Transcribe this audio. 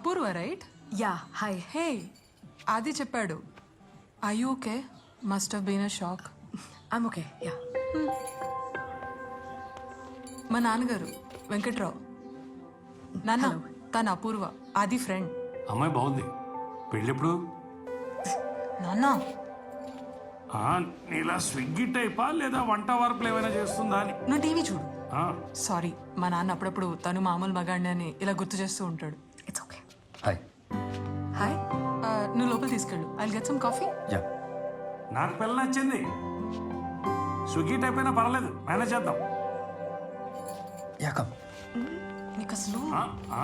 అపూర్వ right? Yeah hi. Hey Aadi చెప్పాడు. I you okay? Must have been a shock. I'm okay. Yeah. మా నాన్నగారు వెంకట్రావు. నాన్న తన అపూర్వ ఆది ఫ్రెండ్. అమ్మాయి బాగుంది. పెళ్ళెప్పుడు? నాన్న నీలా స్విగ్గీ టైపా లేదా వంట వర్క్లు ఏమైనా చేస్తుందా అని. నువ్వు టీవీ చూడు. ఆ, సారీ మా నాన్న అప్పుడప్పుడు తను మామూలు మగాడిని అని ఇలా గుర్తు చేస్తూ ఉంటాడు. It's okay. హాయ్. హాయ్. నువ్వు లోపల తీసుకెళ్ళు. I get some coffee. Yeah. నాకు పిల్ల నచ్చింది. స్విగ్గీ టైప్ అయినా పర్లేదు, మేనేజ్ చేద్దాం. Yeah come. నీకు అసలు ఆ, ఆ,